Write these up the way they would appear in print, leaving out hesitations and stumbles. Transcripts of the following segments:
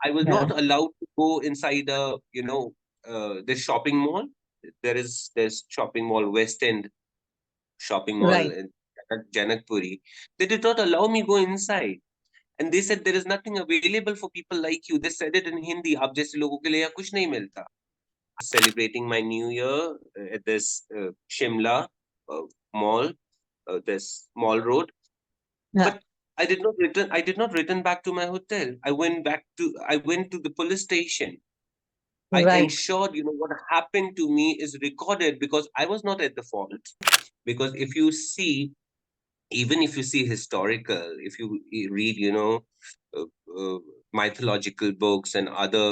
I was Yeah. not allowed to go inside this shopping mall. There's shopping mall, West End shopping mall Right. in Janakpuri. They did not allow me go inside. And they said there is nothing available for people like you. They said it in Hindi. आप जैसे लोगों के लिए यहाँ कुछ नहीं मिलता. Celebrating my New Year at this Shimla uh, mall, this mall road. Yeah. But I did not return. I did not return back to my hotel. I went to the police station. I Right. ensured, what happened to me is recorded because I was not at the fault. Because if you see, even if you see historical, if you read, uh, uh, mythological books and other,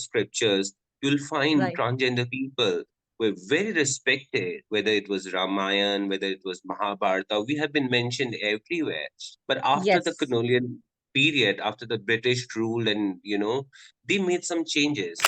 scriptures, you'll find Right. transgender people were very respected, whether it was Ramayan, whether it was Mahabharata, we have been mentioned everywhere. But after the Yes. colonial period, after the British rule, and, they made some changes.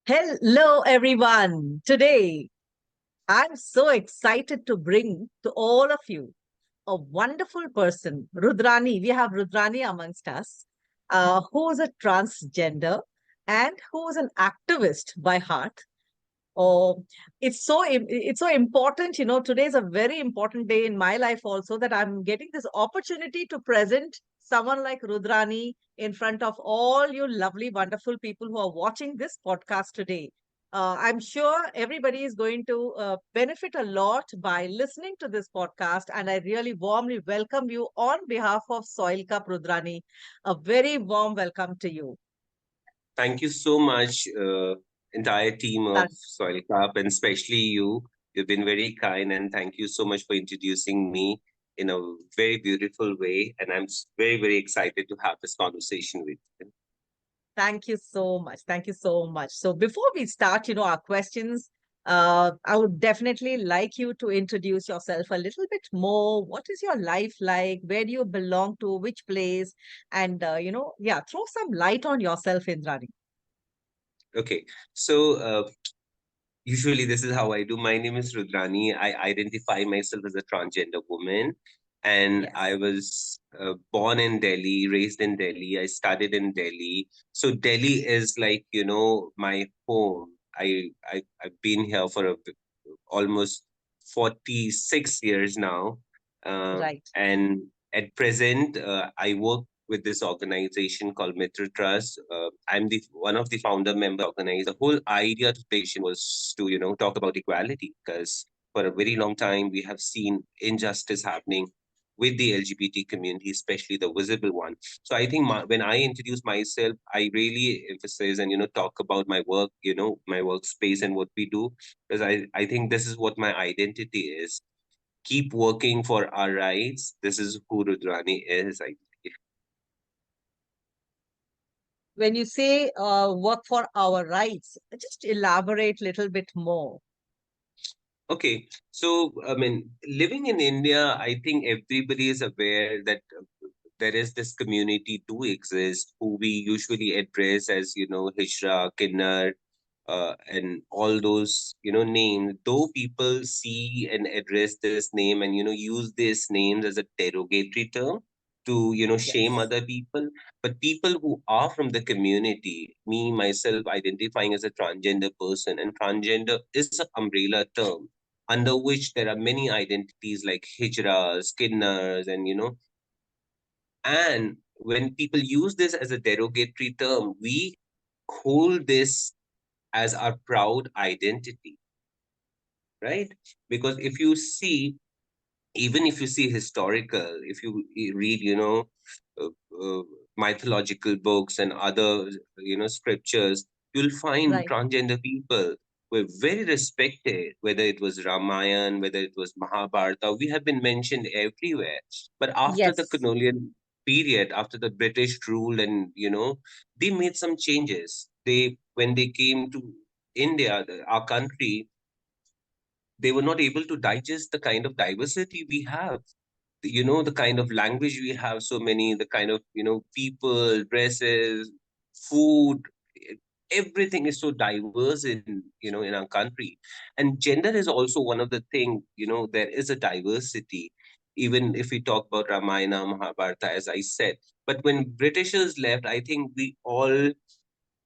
Hello, everyone. Today, I'm so excited to bring to all of you a wonderful person, Rudrani. We have Rudrani amongst us, who is a transgender and who is an activist by heart. Oh, it's so important. Today is a very important day in my life also, that I'm getting this opportunity to present someone like Rudrani in front of all you lovely, wonderful people who are watching this podcast today. I'm sure everybody is going to benefit a lot by listening to this podcast, and I really warmly welcome you on behalf of Soil Cup, Rudrani. A very warm welcome to you. Thank you so much, entire team of Thank- Soil Cup, and especially you. You've been very kind, and thank you so much for introducing me in a very beautiful way. And I'm very, very excited to have this conversation with you. Thank you so much. Thank you so much. So before we start, our questions, I would definitely like you to introduce yourself a little bit more. What is your life like? Where do you belong to? Which place? And yeah, throw some light on yourself, Indrani. Okay, so usually this is how I do. My name is Rudrani. I identify myself as a transgender woman, and I Yes. was born in Delhi, raised in Delhi. I studied in Delhi. So Delhi is like, my home. I've been here for almost 46 years now. Right. And at present, I work with this organization called Mitra Trust. I'm the one of the founder member organizer. The whole idea to petition was to, talk about equality, because for a very long time we have seen injustice happening with the LGBT community, especially the visible one. So I think when I introduce myself, I really emphasize and, talk about my work, my workspace and what we do, because I think this is what my identity is. Keep working for our rights. This is who Rudrani is. When you say work for our rights, just elaborate a little bit more. Okay, so I mean, living in India, I think everybody is aware that there is this community do exist who we usually address as, Hijra, Kinnar, and all those, names. Though people see and address this name and, use these names as a derogatory term to, shame Yes. other people, but people who are from the community, me myself identifying as a transgender person, and transgender is an umbrella term under which there are many identities like hijras, skinners, and and when people use this as a derogatory term, we hold this as our proud identity, right? Because if you see, even if you see historical, if you read, uh, uh, mythological books and other, scriptures, you'll find Right. transgender people were very respected, whether it was Ramayana, whether it was Mahabharata, we have been mentioned everywhere. But after the Yes. colonial period, after the British rule, and they made some changes. When they came to India, our country, they were not able to digest the kind of diversity we have, the kind of language we have, so many, the kind of people, dresses, food, e- everything is so diverse in our country. And gender is also one of the thing, there is a diversity, even if we talk about Ramayana, Mahabharata, as I said. But when Britishers left, I think we all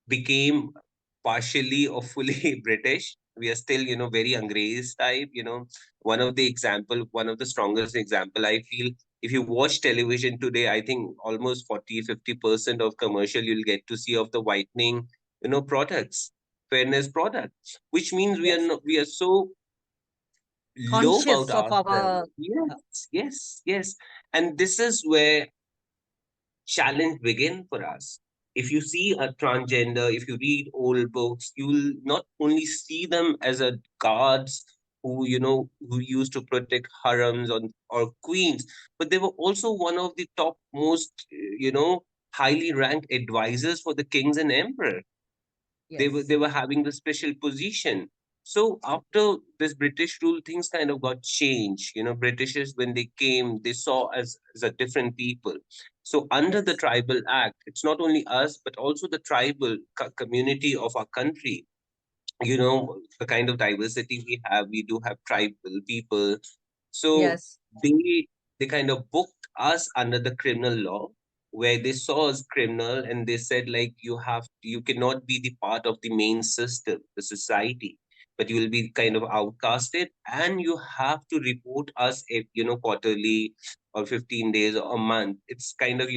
became partially or fully British. We are still, very Angrez type. One of the strongest example, I feel, if you watch television today, I think almost 40-50% of commercial you'll get to see of the whitening, products, fairness products, which means Yes. we are so low about Conscious of ourselves. our, uh, Yes, yes, yes. And this is where challenge begin for us. If you see a transgender, if you read old books, you'll not only see them as a gods who used to protect harems or queens, but they were also one of the top most highly ranked advisors for the kings and emperor. They yes, were having the special position. So after this British rule, things kind of got changed. Britishers, when they came, they saw us as a different people. So under the yes, Tribal Act, it's not only us but also the tribal community of our country. The kind of diversity we have, we do have tribal people. So yes, they kind of booked us under the criminal law, where they saw us criminal, and they said, like, you cannot be the part of the main system, the society, but you will be kind of outcasted, and you have to report us quarterly or 15 days or a month. It's kind of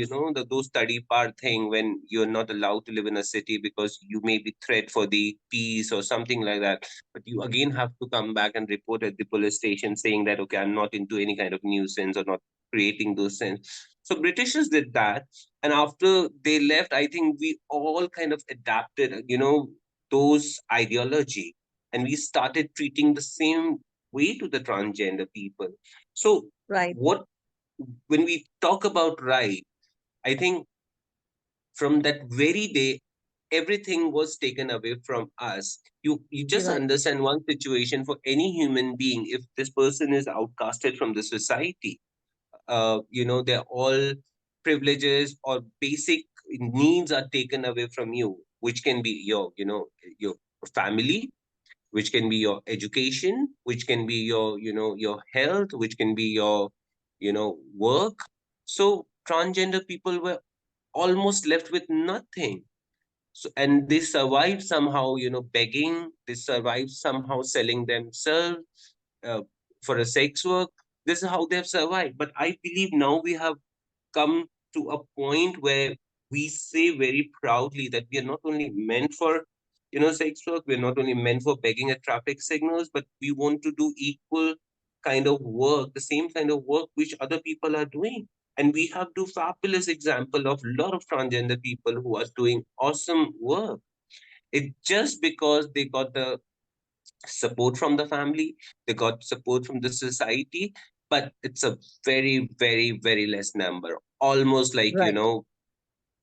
those study part thing, when you're not allowed to live in a city because you may be threat for the peace or something like that, but you again have to come back and report at the police station saying that, okay, I'm not into any kind of nuisance or not creating those things. So Britishers did that, and after they left, I think we all kind of adapted those ideology, and we started treating the same way to the transgender people. So right. what when we talk about right, I think from that very day, everything was taken away from us. You You're just right. understand one situation for any human being. If this person is outcasted from the society, they're all privileges or basic needs are taken away from you, which can be your family, which can be your education, which can be your health, which can be your work. So transgender people were almost left with nothing. So, and they survived somehow, begging. They survived somehow selling themselves uh, for a sex work. This is how they have survived. But I believe now we have come to a point where we say very proudly that we are not only meant for sex work, we're not only meant for begging at traffic signals, but we want to do equal kind of work, the same kind of work which other people are doing. And we have do fabulous example of a lot of transgender people who are doing awesome work. It just because they got the support from the family, they got support from the society, but it's a very, very, very less number, almost like Right.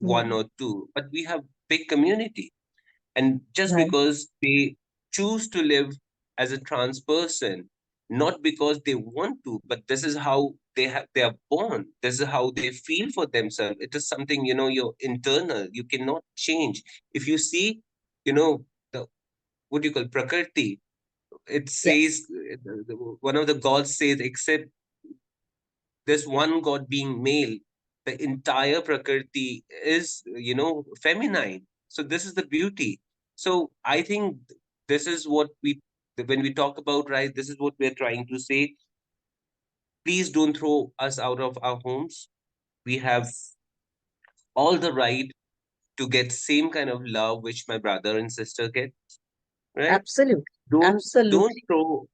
one Mm, or two. But we have big community, and just right. because they choose to live as a trans person, not because they want to, but this is how they are born, this is how they feel for themselves. It is something your internal, you cannot change. If you see the what do you call prakriti, it Yes, says one of the gods says, except this one god being male, the entire prakriti is feminine. So this is the beauty. So I think this is what we when we talk about right, this is what we're trying to say. Please don't throw us out of our homes. We have yes, all the right to get same kind of love which my brother and sister get, right? absolutely, don't don't absolutely. throw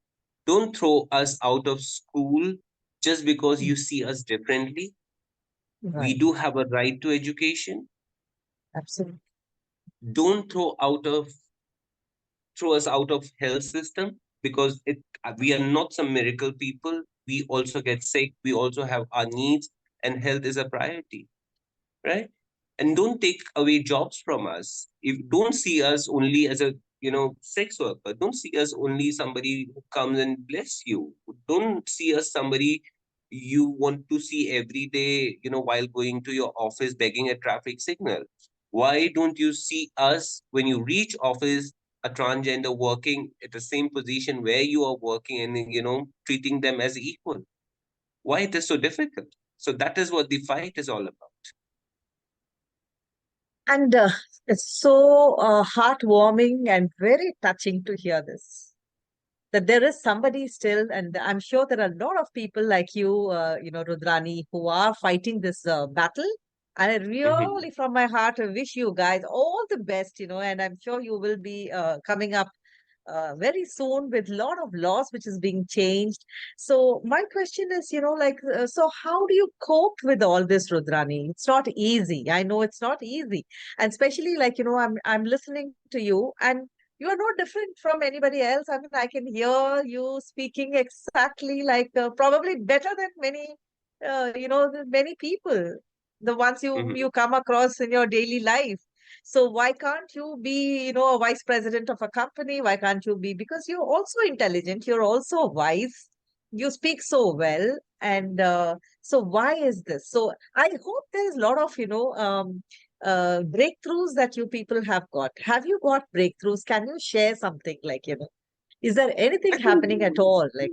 don't throw us out of school just because Mm, you see us differently. We right, do have a right to education. absolutely. Don't throw out of throw us out of health system, because we are not some miracle people. We also get sick. We also have our needs, and health is a priority, right? And don't take away jobs from us. If don't see us only as a sex worker. Don't see us only somebody who comes and bless you. Don't see us somebody you want to see every day, while going to your office begging a traffic signal. Why don't you see us when you reach office, a transgender working at the same position where you are working, and treating them as equal? Why it is so difficult? So that is what the fight is all about. And it's so heartwarming and very touching to hear this. That there is somebody still, and I'm sure there are a lot of people like you, Rudrani, who are fighting this battle. And I Mhm. really, from my heart, I wish you guys all the best, and I'm sure you will be coming up very soon with a lot of laws which is being changed. So my question is, so how do you cope with all this, Rudrani? It's not easy. I know it's not easy, and especially like I'm listening to you, and you are no different from anybody else. I mean, I can hear you speaking exactly like probably better than many, many people, the ones you Mhm. come across in your daily life. So why can't you be, a vice president of a company? Why can't you be? Because you're also intelligent, you're also wise, you speak so well. And so why is this? So I hope there's a lot of, breakthroughs that you people have got. Have you got breakthroughs? Can you share something like, is there anything I think happening at all? Like,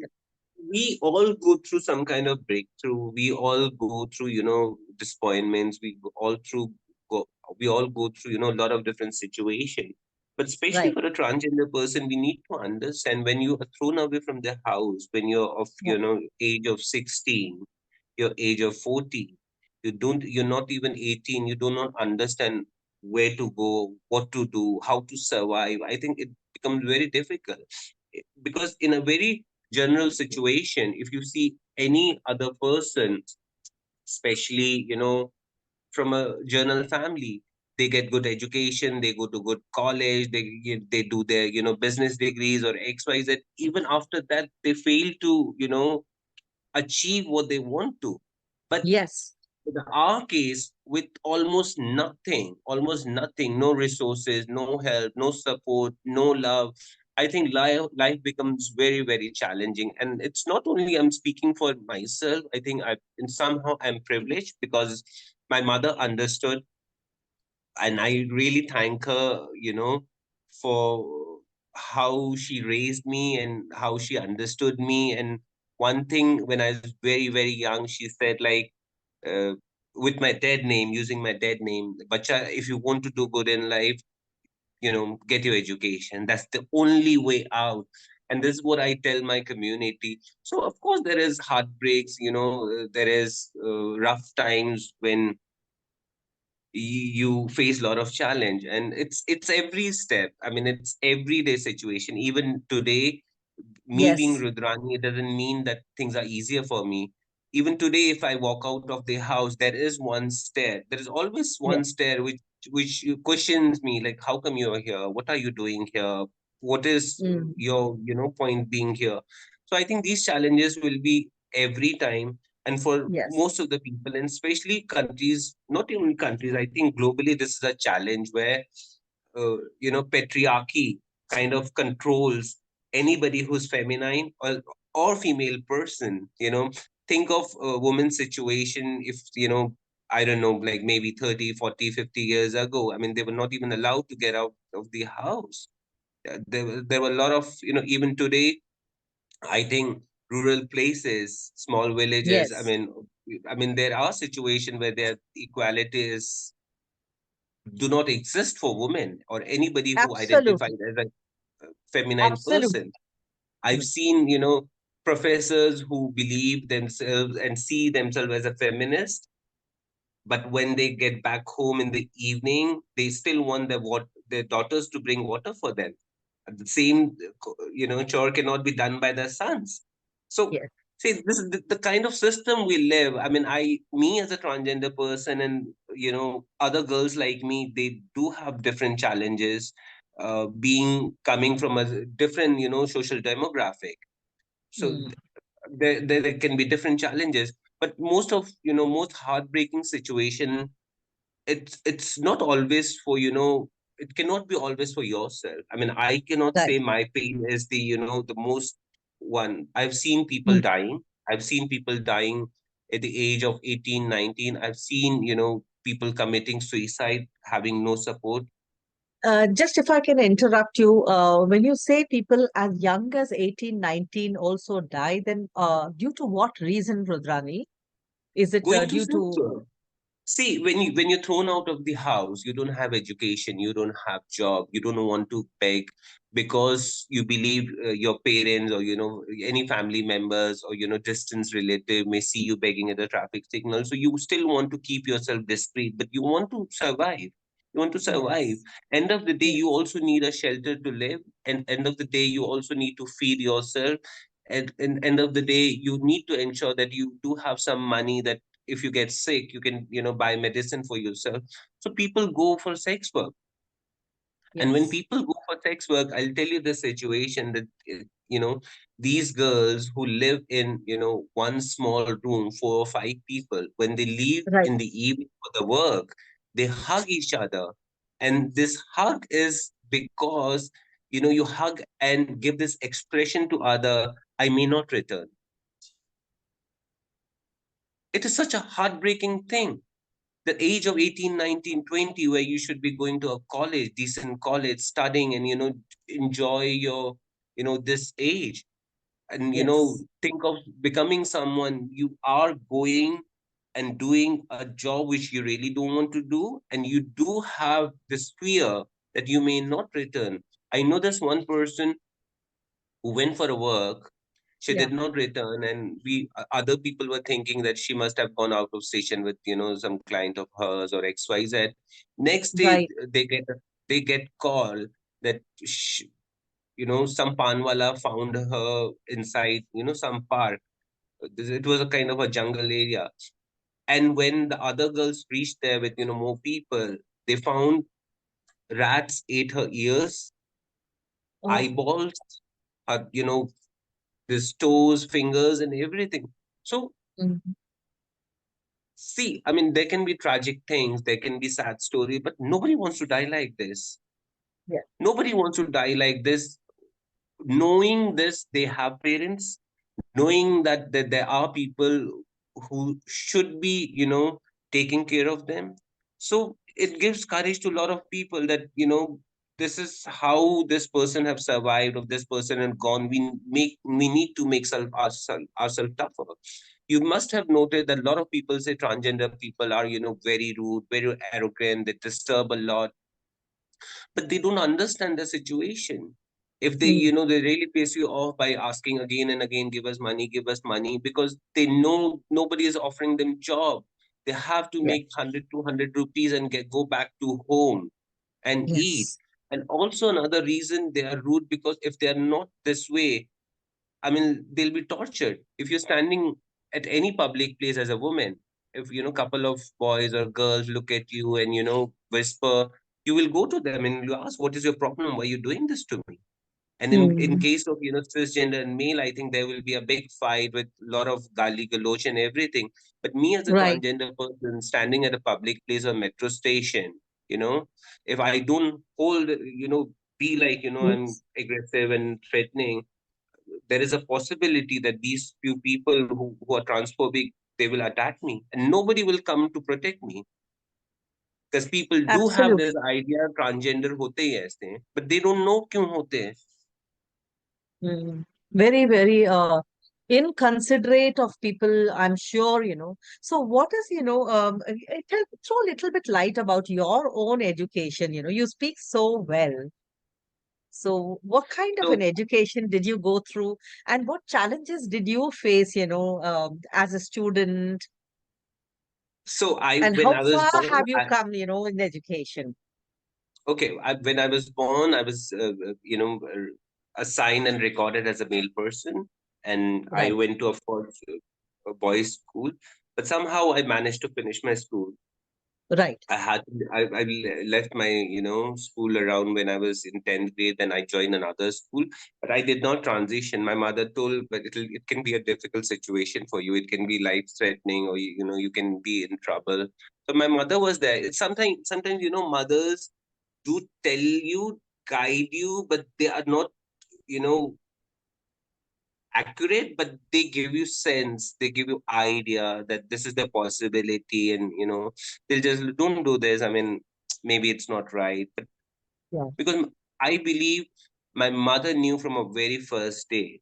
we all go through some kind of breakthrough. We all go through, disappointments. Go, we all go through, a lot of different situations. But especially right. for a transgender person, we need to understand when you are thrown away from the house, when you're of, Yeah. age of 16, your age of 40, you're not even 18, you do not understand where to go, what to do, how to survive. I think it becomes very difficult. Because in a very general situation, if you see any other person, especially from a journal family, they get good education, they go to good college, they do their business degrees or xyz. Even after that, they fail to achieve what they want to. But Yes. in our case, with almost nothing, no resources, no help, no support, no love, I think life becomes very, very challenging. And it's not only I'm speaking for myself. I think and somehow I'm privileged because my mother understood, and I really thank her, for how she raised me and how she understood me. And one thing, when I was very, very young, she said, like, uh, with my dead name, using my dead name, Bacha, if you want to do good in life, get your education. That's the only way out. And this is what I tell my community. So, of course, there is heartbreaks, there is rough times when you face a lot of challenge, and it's every step. I mean, it's everyday situation. Even today, me being Yes. Rudrani, it doesn't mean that things are easier for me. Even today, if I walk out of the house, there is one stare. There is always one Yes. stare which questions me, like, how come you are here? What are you doing here? What is Mm. your point being here? So I think these challenges will be every time, and for Yes. most of the people, and especially countries, not even countries, I think globally this is a challenge where patriarchy kind of controls anybody who's feminine or female person. Think of a woman's situation. If I don't know, like maybe 30, 40, 50 years ago, I mean, they were not even allowed to get out of the house. There were a lot of, even today, I think rural places, small villages, Yes. I mean, there are situations where their equality is do not exist for women or anybody who identifies Absolutely. as a feminine Absolutely. person. I've seen, professors who believe themselves and see themselves as a feminist, but when they get back home in the evening, they still want their daughters to bring water for them. The same, chore cannot be done by their sons. So, Yes. see, this is the kind of system we live. I mean, me as a transgender person, and other girls like me, they do have different challenges. being coming from a different, social demographic. So Mm. there can be different challenges, but most heartbreaking situation, it's not always for, it cannot be always for yourself. I mean, I cannot Right. say my pain is the, the most one. I've seen people Mm. dying. I've seen people dying at the age of 18, 19. I've seen, people committing suicide, having no support. Just if I can interrupt you, when you say people as young as 18, 19 also die, then due to what reason, Rudrani? Is it Going to due to, sex. See, when you're thrown out of the house, you don't have education, you don't have job, you don't want to beg because you believe your parents or any family members or distant relative may see you begging at a traffic signal. So you still want to keep yourself discreet, but you want to survive. You want to survive. yes, End of the day, yes, you also need a shelter to live, and end of the day, you also need to feed yourself. And end of the day, you need to ensure that you do have some money that if you get sick, you can, buy medicine for yourself. So people go for sex work. And when yes, people go for sex work, I'll tell you the situation that, these girls who live in, one small room, 4 or 5 people, when they leave right. in the evening for the work, they hug each other. And this hug is because, you hug and give this expression to other, I may not return. It is such a heartbreaking thing. The age of 18, 19, 20, where you should be going to a college, decent college, studying and, enjoy your, this age. And, Yes, think of becoming someone. You are going and doing a job which you really don't want to do. And you do have this fear that you may not return. I know this one person who went for a work. She yeah, did not return, and other people were thinking that she must have gone out of station with some client of hers or XYZ. Next day, right. they get call that some panwala found her inside some park. It was a kind of a jungle area, and when the other girls reached there with more people, they found rats ate her ears, Oh, eyeballs, her his toes, fingers, and everything. So, mhm, see, I mean, there can be tragic things, there can be sad story, but nobody wants to die like this. yeah, Nobody wants to die like this, knowing this, they have parents, knowing that there are people who should be, taking care of them. So it gives courage to a lot of people that, this is how this person have survived, or this person and gone. We need to make ourselves tougher. You must have noted that a lot of people say transgender people are, very rude, very arrogant, they disturb a lot, but they don't understand the situation. If they, mm, they really piss you off by asking again and again, give us money, because they know nobody is offering them job. They have to right. make 100, 200 rupees and go back to home and eat. Yes. And also another reason they are rude, because if they are not this way, I mean, they'll be tortured. If you're standing at any public place as a woman, if couple of boys or girls look at you and whisper, you will go to them and you ask, "What is your problem? Why are you doing this to me?" And in Mm, case of cisgender and male, I think there will be a big fight with a lot of gali galoch and everything. But me as a right. transgender person standing at a public place or metro station, you know, if I don't hold, be like I'm Yes. aggressive and threatening, there is a possibility that these few people who are transphobic, they will attack me and nobody will come to protect me, because people do have this Absolutely. idea transgender hote ही ऐसे हैं, but they don't know क्यों होते हैं. Mm. Very, very inconsiderate of people, I'm sure, So what is, throw a little bit light about your own education, you speak so well. So what kind of an So education did you go through, and what challenges did you face, as a student, so I and when how I was far born, have you come, in education? when I was born, I was assigned and recorded as a male person, and I Right. went to a boys' school, but somehow I managed to finish my school. Right. I left my, school around when I was in 10th grade, then I joined another school, but I did not transition. My mother told, but it can be a difficult situation for you. It can be life threatening, or you can be in trouble. So my mother was there. It's sometimes, mothers do tell you, guide you, but they are not, you know, accurate, but they give you sense, they give you idea that this is the possibility, and they'll just don't do this. I mean, maybe it's not right, but Yeah. because I believe my mother knew from a very first day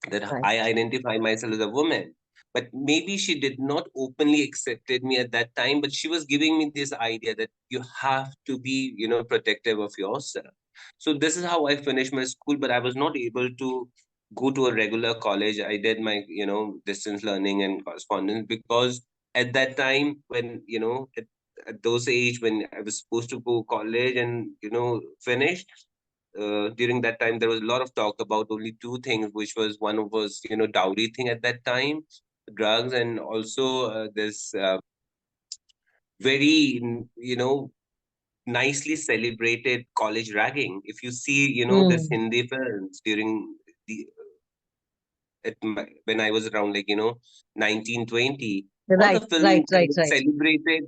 that Right. I identify myself as a woman. But maybe she did not openly accepted me at that time, but she was giving me this idea that you have to be, protective of yourself. So this is how I finished my school, but I was not able to go to a regular college. I did my, distance learning and correspondence, because at that time when, at those age when I was supposed to go college and, finish, during that time there was a lot of talk about only two things, which was one was dowry thing at that time, drugs, and also this very nicely celebrated college ragging. If you see this Mm. Hindi films during the when I was around, like 1920, all the Right. film Right. kind Right. of Right. celebrated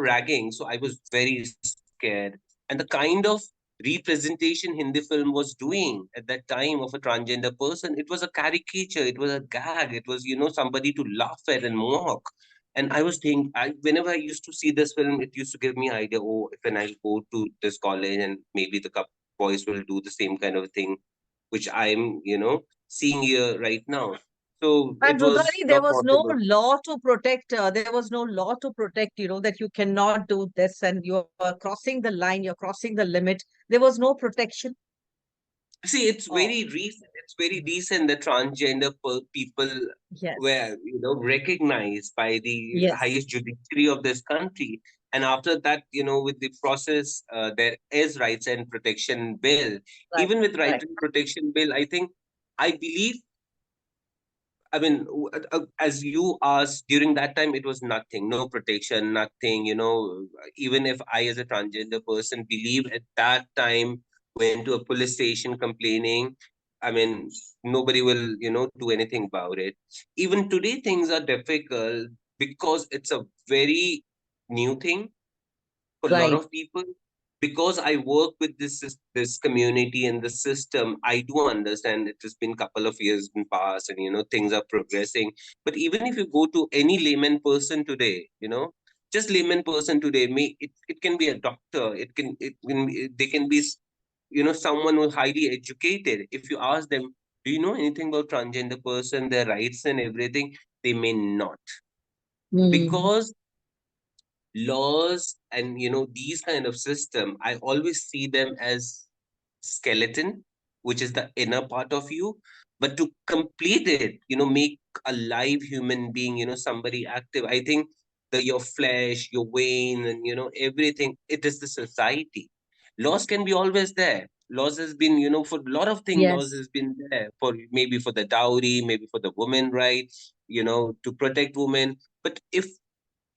ragging. So I was very scared, and the kind of representation Hindi film was doing at that time of a transgender person, it was a caricature, it was a gag, it was somebody to laugh at and mock. And I was thinking, whenever I used to see this film, it used to give me idea, oh, if when I go to this college and maybe the boys will do the same kind of thing which I'm, seeing here right now. So And it was Rudrani, there not was no possible. law to protect. There was no law to protect. That you cannot do this, and you are crossing the line. You're crossing the limit. There was no protection. See, it's Oh, very recent. It's very recent that transgender people yes. were, recognized by the Yes. highest judiciary of this country. And after that, with the process, there is rights and protection bill. Right. Even with right Right. and protection bill, I believe, I mean, as you asked, during that time, it was nothing, no protection, nothing, even if I, as a transgender person, believe at that time, went to a police station complaining, I mean, nobody will, do anything about it. Even today, things are difficult because it's a very new thing for a lot Right. of people. Because I work with this community and the system, I do understand it has been couple of years in past, and things are progressing. But even if you go to any layman person today, just layman person today, it can be a doctor, they can be someone who's highly educated. If you ask them, do you know anything about transgender person, their rights and everything, they may not. Mm. Because laws and these kind of system, I always see them as skeleton, which is the inner part of you. But to complete it, make a live human being, somebody active, I think your flesh, your vein, and everything, it is the society. Laws can be always there. Laws has been, for a lot of things, laws Yes. has been there, for maybe for the dowry, maybe for the women rights, to protect women. But if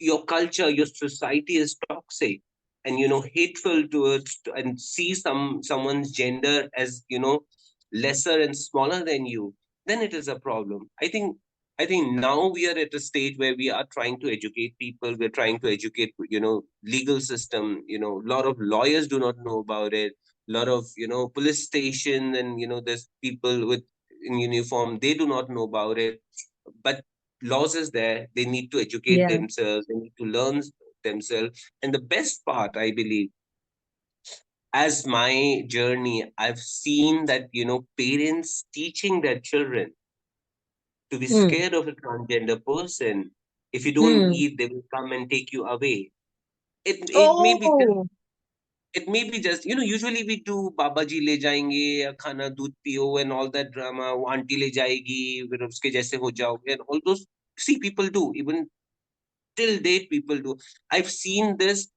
your culture, your society is toxic and hateful towards, and see someone's gender as lesser and smaller than you, then it is a problem. I think now we are at a stage where we are trying to educate people. We're trying to educate legal system. A lot of lawyers do not know about it. A lot of police station, and there's people with in uniform, they do not know about it. But laws is there, they need to educate Yeah. themselves, they need to learn themselves. And the best part, I believe, as my journey, I've seen that parents teaching their children to be Mm. scared of a transgender person. If you don't Mm. eat, they will come and take you away. It may be just, Oh, usually we do बाबा जी ले जाएंगे या खाना दूध पियो and all that drama, वो aunty ले जाएगी फिर उसके जैसे हो जाओगे, and all those, see, people do, even till date people do. I've seen this,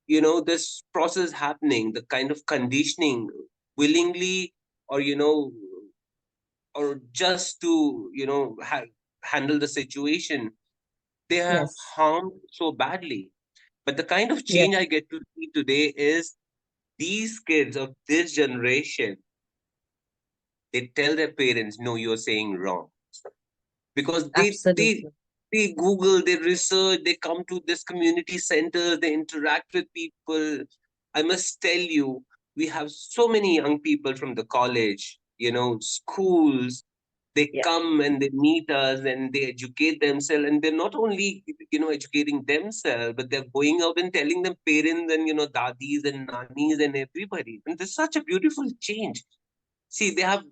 this process happening, the kind of conditioning, willingly, or or just to handle the situation, they have yes. harmed so badly. But the kind of Yes, change I get to see today is these kids of this generation, they tell their parents, no, you're saying wrong. Because absolutely. they Google, they research, they come to this community centers, they interact with people. I must tell you, we have so many young people from the college, schools. They Yeah. come and they meet us and they educate themselves, and they're not only educating themselves, but they're going out and telling them parents and dadis and nannies and everybody. And there's such a beautiful change. See, they have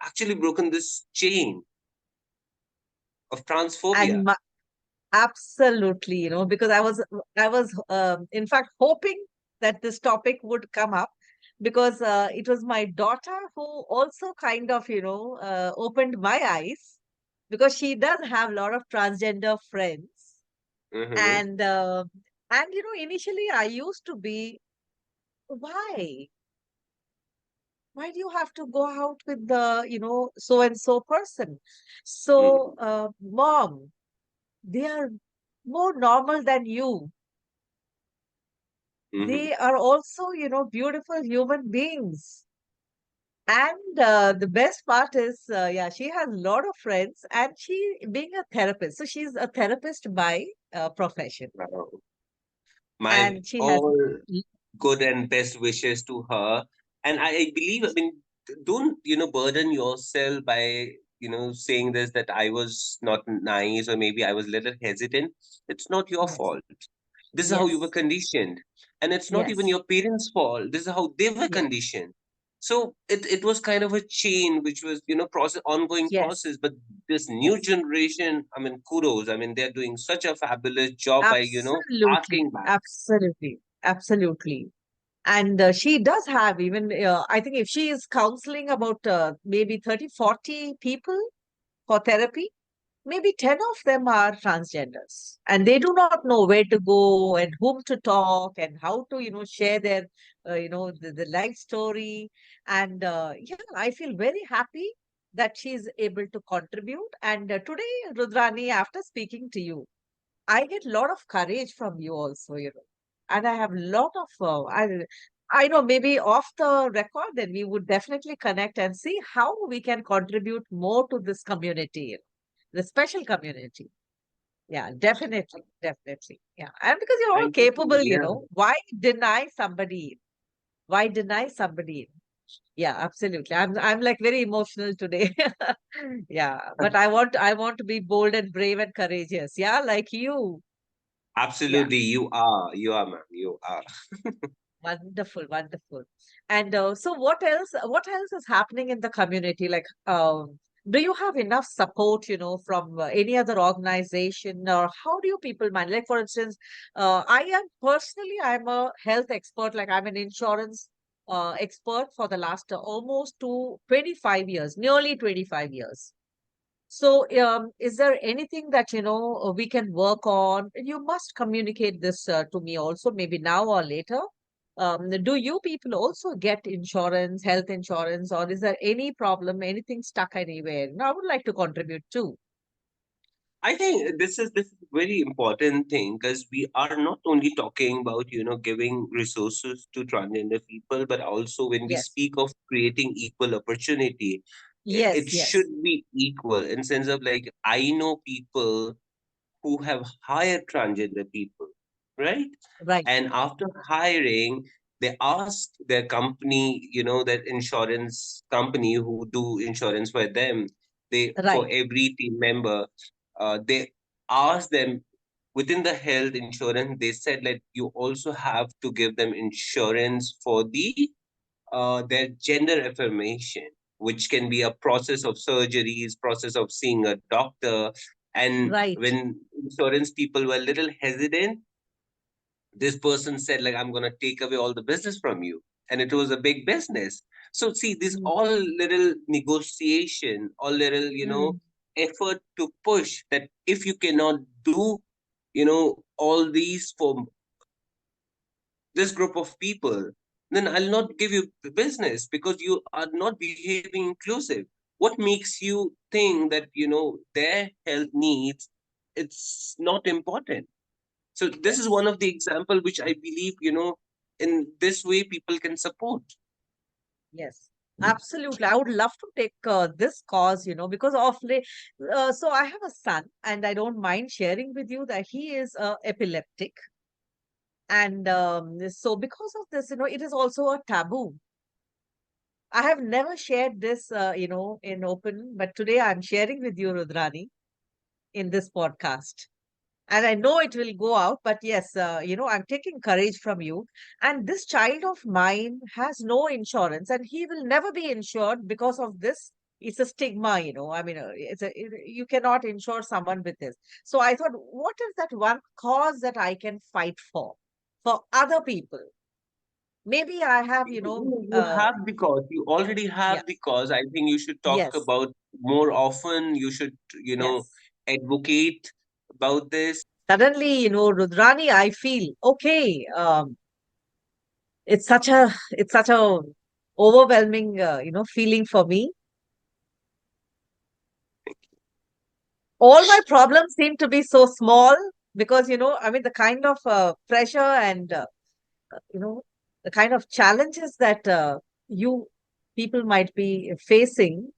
actually broken this chain of transphobia. And absolutely, because I was in fact hoping that this topic would come up because it was my daughter who also kind of, opened my eyes because she does have a lot of transgender friends. Mm-hmm. And initially I used to be, why? Why do you have to go out with the, so and so person? So, Mm-hmm. mom, they are more normal than you. Mm-hmm. They are also, beautiful human beings. And the best part is, yeah, she has a lot of friends and she being a therapist. So she's a therapist by profession. Wow. My And she has, all good and best wishes to her. And I believe, I mean, don't, burden yourself by, saying this that I was not nice or maybe I was a little hesitant. It's not your yes, fault. This is how you were yes, conditioned. And it's not even yes, your parents' fault. This is how they were yes, conditioned. So it was kind of a chain which was, ongoing yes. process. But this new Yes. generation, I mean, kudos. I mean, they're doing such a fabulous job by, Absolutely. asking back. Absolutely. Absolutely. And she does have even, I think if she is counseling about maybe 30, 40 people for therapy, maybe 10 of them are transgenders. And they do not know where to go and whom to talk and how to, share their, the life story. And yeah, I feel very happy that she is able to contribute. And today, Rudrani, after speaking to you, I get a lot of courage from you also, and I have a lot of, I know maybe off the record, then we would definitely connect and see how we can contribute more to this community, the special community. Yeah, definitely, definitely. Yeah, and because you're all Thank you so capable, much. Yeah, why deny somebody? Why deny somebody? Yeah, absolutely. I'm like very emotional today. Yeah, but I want to be bold and brave and courageous. Yeah, like you. Yeah. absolutely. You are, ma'am. You are. Wonderful, wonderful. And so what else? What else is happening in the community? Like, do you have enough support, from any other organization, or how do you people manage? Like, for instance, I'm a health expert. Like, I'm an insurance expert for the last almost 25 years, nearly 25 years. So, is there anything that, we can work on? You must communicate this to me also, maybe now or later. Do you people also get insurance, health insurance, or is there any problem, anything stuck anywhere? No, I would like to contribute too. I think this is a very important thing because we are not only talking about giving resources to transgender people, but also when we Yes, speak of creating equal opportunity, it yes, should yes, be equal in sense of like I know people who have hired transgender people, right? right, And after hiring, they ask their company, that insurance company who do insurance for them, they for right, every team member, they ask them within the health insurance, they said that you also have to give them insurance for their gender affirmation, which can be a process of surgeries, process of seeing a doctor. And right. when insurance people were a little hesitant, this person said, like, I'm gonna take away all the business from you. And it was a big business. So see, this Mm, all little negotiation, all little, mm, effort to push that if you cannot do, all these for this group of people, then I'll not give you the business because you are not behaving inclusive. What makes you think that, their health needs, it's not important? So this is Yes. one of the example which I believe, in this way people can support. Yes, absolutely. I would love to take this cause, because of so I have a son, and I don't mind sharing with you that he is epileptic, and so because of this, it is also a taboo. I have never shared this, in open, but today I'm sharing with you, Rudrani, in this podcast. And I know it will go out, but yes, I'm taking courage from you. And this child of mine has no insurance, and he will never be insured because of this. It's a stigma, I mean, you cannot insure someone with this. So I thought, what is that one cause that I can fight for other people? Maybe I have, You have the cause. You already have the yes, cause. I think you should talk yes, about more often. You should, yes. advocate about this. Suddenly, Rudrani, I feel okay. It's such a overwhelming, feeling for me. All my problems seem to be so small because, I mean, the kind of pressure and, you know, the kind of challenges that you people might be facing,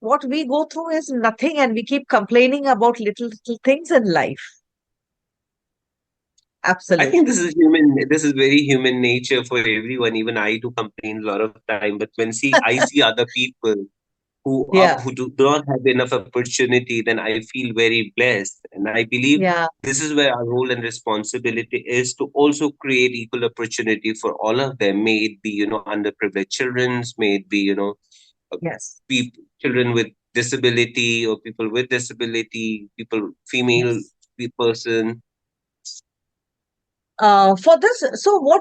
what we go through is nothing, and we keep complaining about little things in life. I think this Absolutely. is human. This is very human nature for everyone. Even I do complain a lot of time. But when I see other people Yeah. who do not have enough opportunity, then I feel very blessed. And I believe Yeah. this is where our role and responsibility is to also create equal opportunity for all of them. May it be, underprivileged children, may it be, uh, Yes. children with disability or people with disability, female Yes. person. For this, so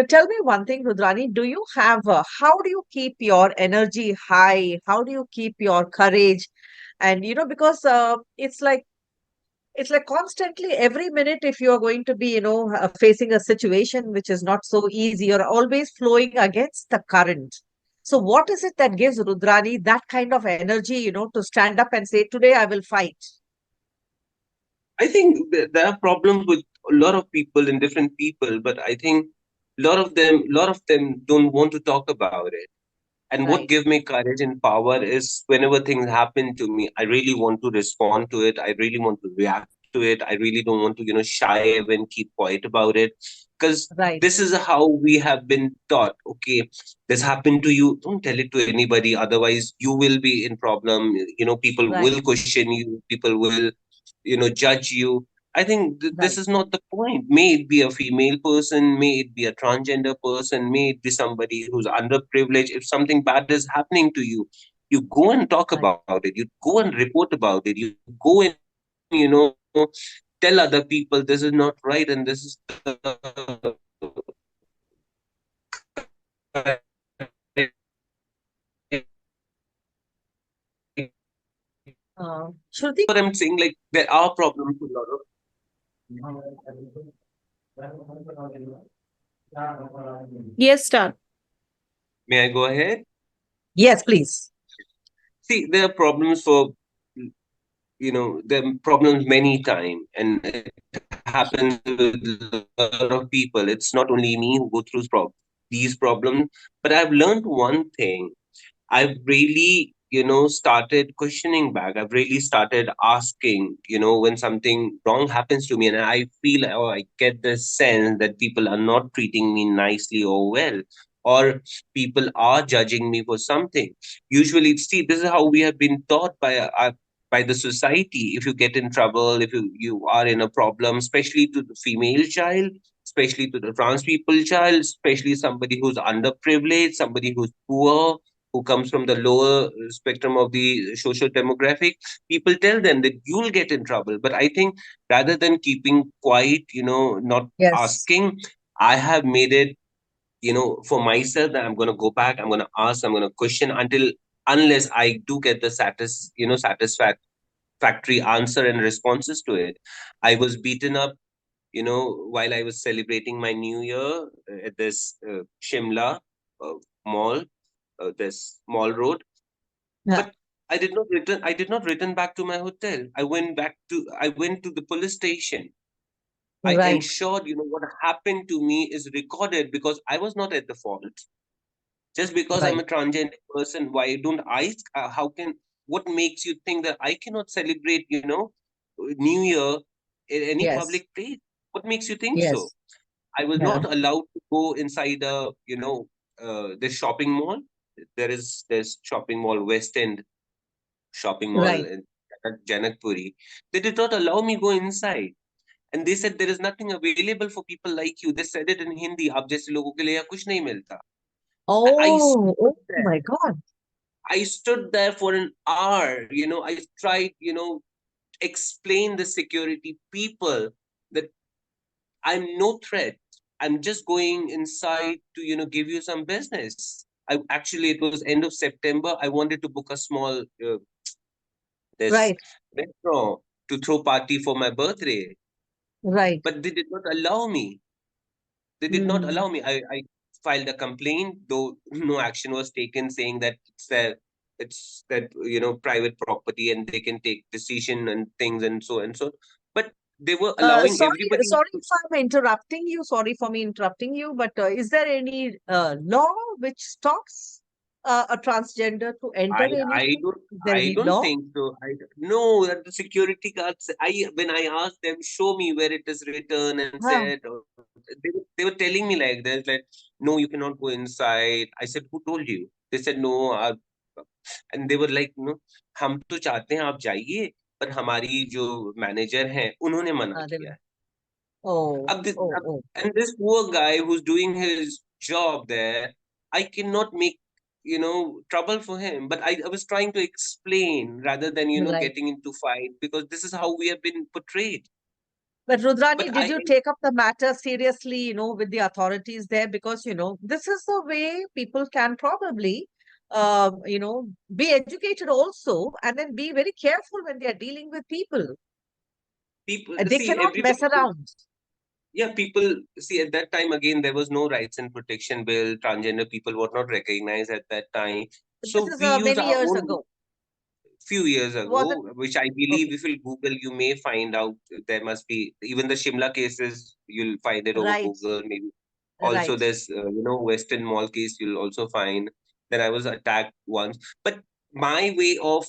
tell me one thing, Rudrani, do you have, how do you keep your energy high? How do you keep your courage? And, because it's like constantly every minute, if you're going to be, facing a situation which is not so easy, you're always flowing against the current. So what is it that gives Rudrani that kind of energy, to stand up and say, today I will fight? I think there are problems with a lot of people and different people, but I think a lot of them don't want to talk about it. And what Right, gives me courage and power is whenever things happen to me, I really want to respond to it. I really want to react to it. I really don't want to, shy away and keep quiet about it. Because right, this is how we have been taught. Okay, this happened to you. Don't tell it to anybody. Otherwise, you will be in problem. People right, will question you. People will, judge you. I think this right, is not the point. May it be a female person, may it be a transgender person, may it be somebody who's underprivileged. If something bad is happening to you, you go and talk right. about it. You go and report about it. You go and, tell other people this is not right and this is the Shruti? what I'm saying. Like there are problems with a lot of. Yes, start. May I go ahead? Yes, please. See, there are problems for, there are problems many times, and it happens with a lot of people. It's not only me who go through these problems, but I've learned one thing. I've really, started questioning back. I've really started asking, when something wrong happens to me, and I feel, or I get this sense that people are not treating me nicely or well, or people are judging me for something. Usually, see, this is how we have been taught by the society. If you get in trouble, if you are in a problem, especially to the female child, especially to the trans people child, especially somebody who's underprivileged, somebody who's poor, who comes from the lower spectrum of the social demographic, people tell them that you'll get in trouble. But I think rather than keeping quiet, not Yes, asking, I have made it, for myself that I'm going to go back, I'm going to ask, I'm going to question unless I do get the satisfactory answer and responses to it. I was beaten up, while I was celebrating my New Year at this Shimla uh, mall, this mall road. yeah, But I did not return back to my hotel. I went to the police station. I Right. ensured, what happened to me is recorded because I was not at the fault. Just because I'm Right. a transgender person, why don't I? What makes you think that I cannot celebrate, New Year in any Yes. public place? What makes you think so? Yes. I was Yeah. not allowed to go inside the shopping mall. There's shopping mall, West End shopping mall Right. in Janakpuri. They did not allow me go inside. And they said there is nothing available for people like you. They said it in Hindi. आप जैसे लोगों के लिए यहाँ कुछ नहीं मिलता. I Oh, stood oh there. my God. I stood there for an hour. I tried, explain the security people that I'm no threat. I'm just going inside to, give you some business. It was end of September. I wanted to book a small this Right. metro to throw party for my birthday, Right. but they did not allow me. They did not Mm. allow me. I filed a complaint, though no action was taken, saying that it's private property and they can take decision and things and so and so. But they were allowing everybody. Sorry if I'm interrupting you. Sorry for me interrupting you, but is there any law which stops a transgender to enter I I anything? don't Is there I any don't law? think so. I no that the security guards. When I asked them, show me where it is written and Huh. said, they were telling me like this, like no, you cannot go inside. I said, who told you? They said no. And they were like, no, हम तो चाहते हैं आप जाइए, पर हमारी जो manager हैं उन्होंने मना They किया will. है. Oh, अब, oh, अब, oh. and this poor guy who's doing his job there, I cannot make trouble for him. But I was trying to explain rather than Right. getting into fight because this is how we have been portrayed. But But Rudrani, did I you take up the matter seriously, with the authorities there? Because, this is the way people can probably, be educated also and then be very careful when they are dealing with people. people They see cannot mess everybody. around. Yeah, people see at that time again there was no rights and protection bill. Transgender people were not recognized at that time. This So is we use many our years own ago. few years Was it? ago, which I believe Okay. if you Google, you may find out there must be even the Shimla cases, you'll find it over Right. Google. Maybe also Right. there's, Western Mall case, you'll also find that I was attacked once. But my way of,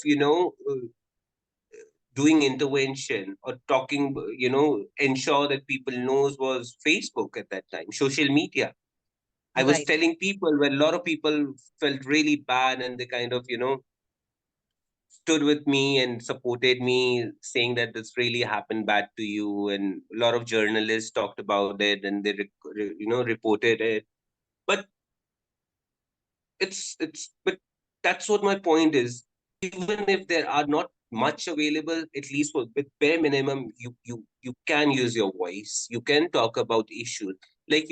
doing intervention or talking, ensure that people knows was Facebook at that time, social media. I was Right. telling people when a lot of people felt really bad and they kind of, stood with me and supported me, saying that this really happened bad to you. And a lot of journalists talked about it and they, reported it. But but that's what my point is. Even if there are not much available, at least with bare minimum, you can use your voice. You can talk about issues. Like,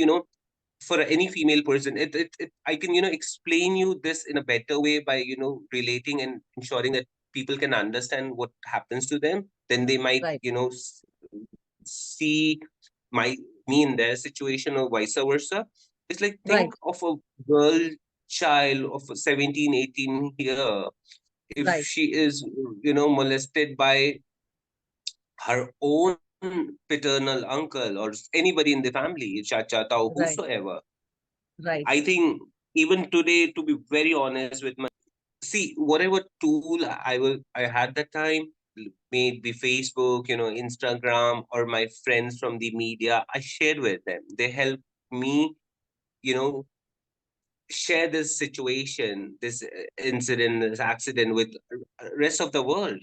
for any female person, I can explain you this in a better way by relating and ensuring that people can understand what happens to them. Then they might Right. see my me in their situation or vice versa. It's like Right. think of a girl child of 17, 18 here. If Right. she is molested by her own paternal uncle or anybody in the family, chacha, tau, Right. whosoever, Right. I think even today, to be very honest with my see whatever tool I had that time, may it be Facebook, Instagram, or my friends from the media, I shared with them. They helped me, you know, share this situation, this incident, this accident with rest of the world.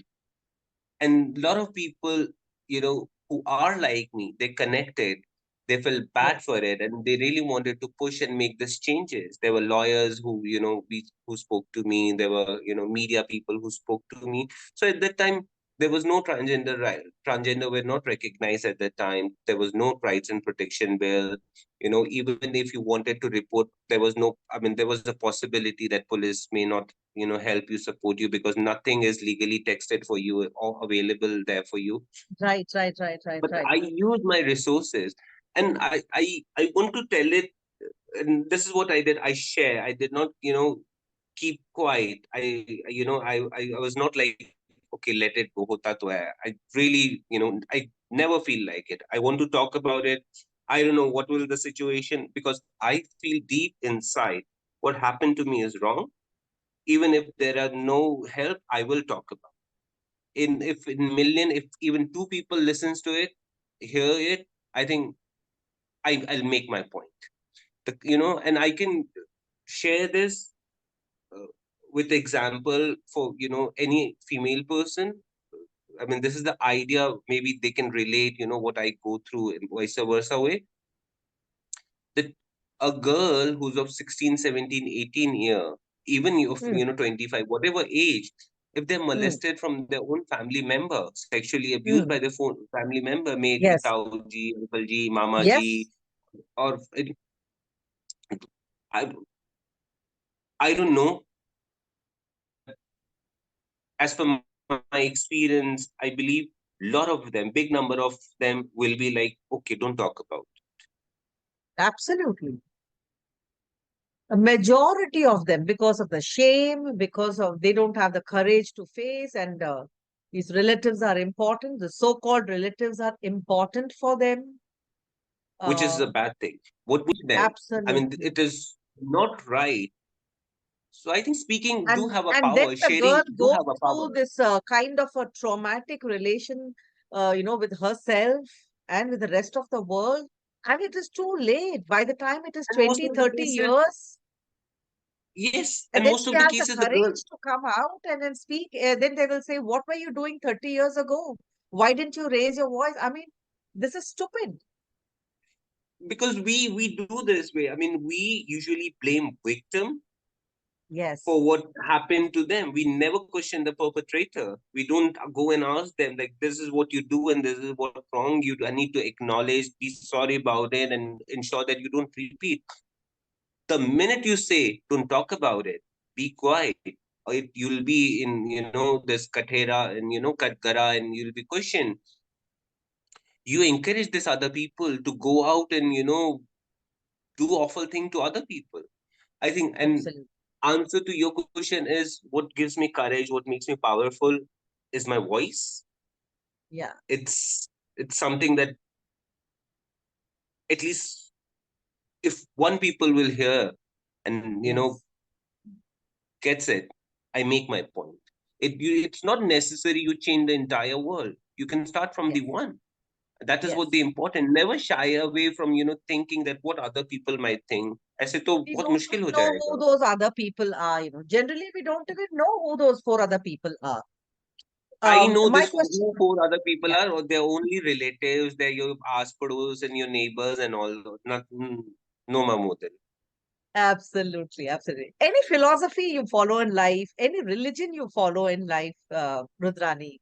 And a lot of people who are like me, they connected, they felt bad Yes. for it and they really wanted to push and make this changes. There were lawyers who who spoke to me. There were media people who spoke to me. So at that time there was no transgender were not recognized at that time. There was no rights and protection bill. Even if you wanted to report, there was no, I mean, there was a possibility that police may not help you, support you, because nothing is legally texted for you or available there for you. Right. Right. Right. Right. But Right. I use my resources, and I want to tell it. And this is what I did. I share. I did not keep quiet. I was not like okay, let it go, hota to hai. I really, I never feel like it. I want to talk about it. I don't know what will the situation, because I feel deep inside what happened to me is wrong. Even if there are no help, I will talk about. If in million, if even two people listens to it, hear it, I think I'll make my point. And I can share this uh, with example for any female person. I mean, this is the idea. Maybe they can relate. What I go through, and vice versa way. That a girl who's of 16, 17, 18 year, even of Hmm. 25, whatever age, if they're Hmm. molested from their own family member, sexually abused Hmm. by their family member, may it be Yes. Tauji, Uncle Ji, Mama Ji, Yes. or I, I don't know, but as per my experience, I believe lot of them, big number of them will be like, okay, don't talk about. Absolutely. A majority of them, because of the shame, because of they don't have the courage to face, and these relatives are important. The so-called relatives are important for them. Which is a Uh, bad thing. What we them? I mean, Absolutely. it is not right. So I think speaking do have a And then power, the girl sharing do goes have a through power, this kind of a traumatic relation, with herself and with the rest of the world. And it is too late. By the time it is and most 20, of the 30 cases, years, yes, and and then most she of the has the cases, the girl, courage to come out and then speak. Then they will say, "What were you doing 30 years ago? Why didn't you raise your voice?" I mean, this is stupid. because we do this way. I mean, we usually blame victim for Yes, what happened to them. We never question the perpetrator. We don't go and ask them like, this is what you do and this is what wrong. I need to acknowledge, be sorry about it, and ensure that you don't repeat. The minute you say don't talk about it, be quiet, or you'll be in this katera and katgara, and you'll be questioned. You encourage this other people to go out and do awful thing to other people. I think, and absolutely. answer to your question is, what gives me courage, what makes me powerful is my voice. Yeah. It's something that, at least if one people will hear and Yes. gets it, I make my point. It's not necessary you change the entire world. You can start from the Yes. one. That is what the Yes. important. Never shy away from thinking that what other people might think. ऐसे तो We बहुत don't मुश्किल even हो know who जाएगा. those other people are. Generally, we don't even know who those four other people are. I know My this question, who four other people yeah, are, or they're only relatives, they're your aas-pados and your neighbors and all. Not, no mamudin. absolutely, absolutely. Any philosophy you follow in life, any religion you follow in life, Rudrani?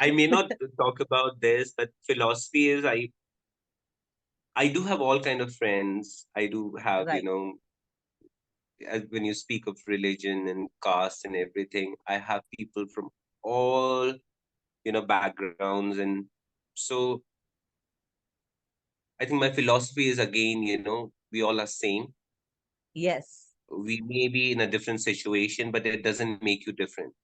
I may not talk about this, but philosophy is, I do have all kind of friends. I do have, Right. when you speak of religion and caste and everything, I have people from all, backgrounds. And so I think my philosophy is, again, we all are same. Yes, We may be in a different situation, but it doesn't make you different.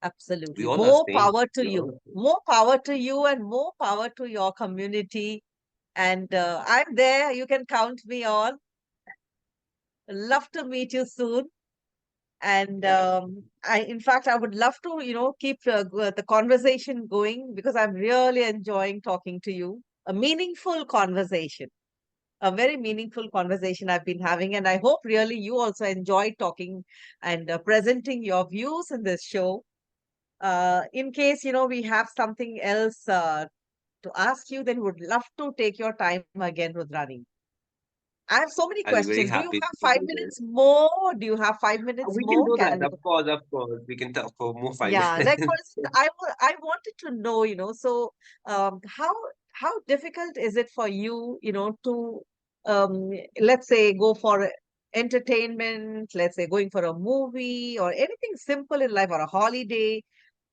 We absolutely. all are More same. power to We all you. are same. More power to you and more power to your community. And I'm there. You can count me on. Love to meet you soon. And Yeah, in fact, I would love to, keep the conversation going because I'm really enjoying talking to you. A meaningful conversation, a very meaningful conversation I've been having. And I hope really you also enjoyed talking and presenting your views in this show. In case, we have something else to ask you, then would love to take your time again, Rudrani. I have so many I'll be very questions. Do you happy have to five do this. minutes more? Do you have 5 minutes We can more? do that, Can we? of course, of course. We can talk for more five Yeah, like for minutes. instance, I wanted to know, so how difficult is it for you, to let's say go for entertainment, let's say going for a movie or anything simple in life or a holiday.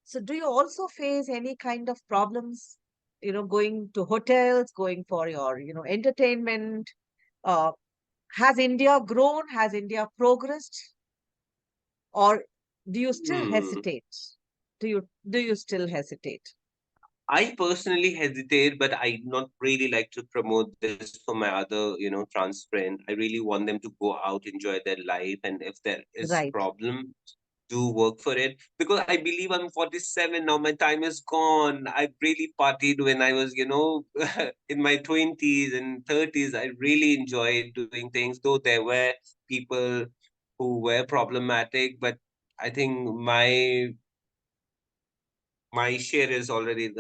So do you also face any kind of problems, going to hotels, going for your, entertainment? Has India grown? Has India progressed? Or do you still Hmm. hesitate? Do you still hesitate? I personally hesitate, but I not really like to promote this for my other, trans friend. I really want them to go out, enjoy their life, and if there is Right, problem, do work for it. Because I believe I'm 47 now. My time is gone. I really partied when I was, in my 20s and 30s. I really enjoyed doing things, though there were people who were problematic, but I think my share is already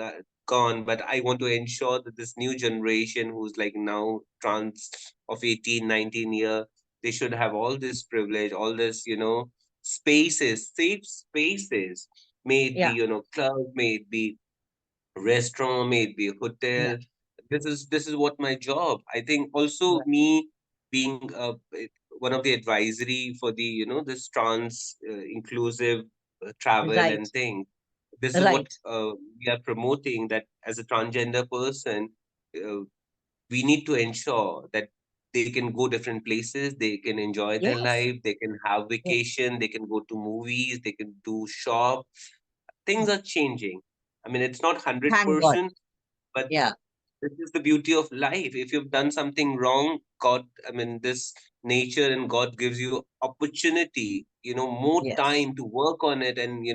gone, but I want to ensure that this new generation who's like now trans of 18, 19 year, they should have all this privilege, all this, spaces, safe spaces, may it be, yeah, club, may it be restaurant, may it be a yeah, hotel. This is what my job. I think also right, me being one of the advisory for the this trans inclusive travel right, and things. This is what right. we are promoting, that as a transgender person, uh, we need to ensure that they can go different places, they can enjoy their Yes, life, they can have yes. vacation, they can go to movies, they can do shop. Things are changing. I mean, it's not Thank God. 100%, but Yeah, this is the beauty of life. If you've done something wrong, God, I mean, this nature and God gives you opportunity, more yes, time to work on it and,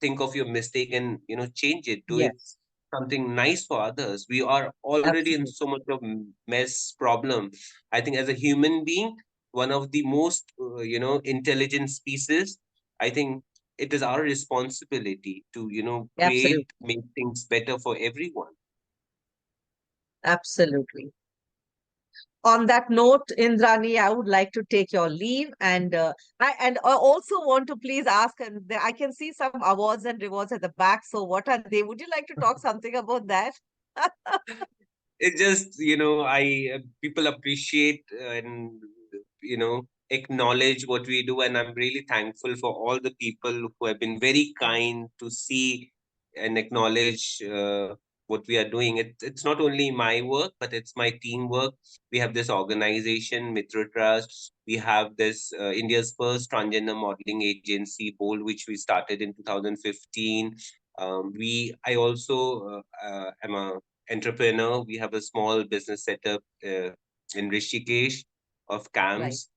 think of your mistake and, change it, do it yes, something nice for others. We are already in absolutely, so much of mess problem. I think as a human being, one of the most, intelligent species, I think it is our responsibility to, absolutely, make things better for everyone. absolutely. On that note, Indrani, I would like to take your leave, and I also want to please ask. And I can see some awards and rewards at the back. So, what are they? Would you like to talk something about that? It just I people appreciate and acknowledge what we do, and I'm really thankful for all the people who have been very kind to see and acknowledge what we are doing. It's not only my work, but it's my teamwork. We have this organization, Mitra Trust. We have this India's first transgender modeling agency, Bold, which we started in 2015. I also am a entrepreneur. We have a small business setup in Rishikesh of Right. camps.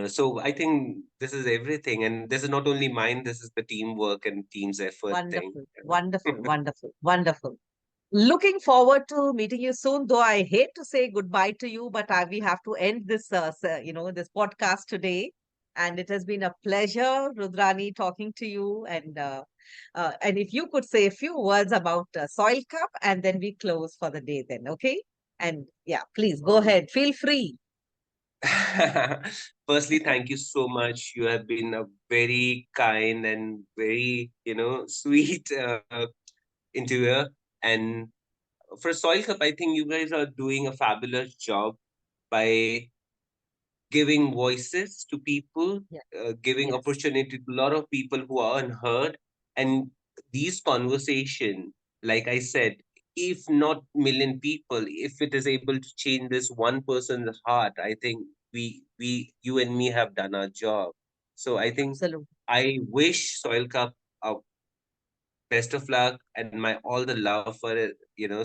So I think this is everything, and this is not only mine. This is the teamwork and team's effort thing. Wonderful, wonderful, wonderful, wonderful. Looking forward to meeting you soon, though I hate to say goodbye to you, but we have to end this, this podcast today. And it has been a pleasure, Rudrani, talking to you. And if you could say a few words about Soil Cup, and then we close for the day then, okay? And yeah, please go Um, ahead. Feel free. Firstly, thank you so much. You have been a very kind and very, sweet interviewer. And for Soil Cup, I think you guys are doing a fabulous job by giving voices to people, Yeah. giving Yes. opportunity to a lot of people who are unheard. And these conversation, like I said, if not million people, if it is able to change this one person's heart, I think you and me have done our job. So I think Absolutely. I wish Soil Cup best of luck and my all the love for it,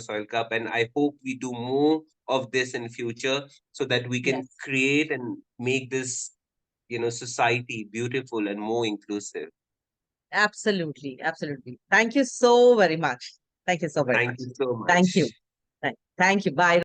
Soil Cup. And I hope we do more of this in future so that we can Yes. create and make this, society beautiful and more inclusive. Absolutely. Absolutely. Thank you so very much. Thank you so very Thank much. you so Thank you. much. Thank you. Bye.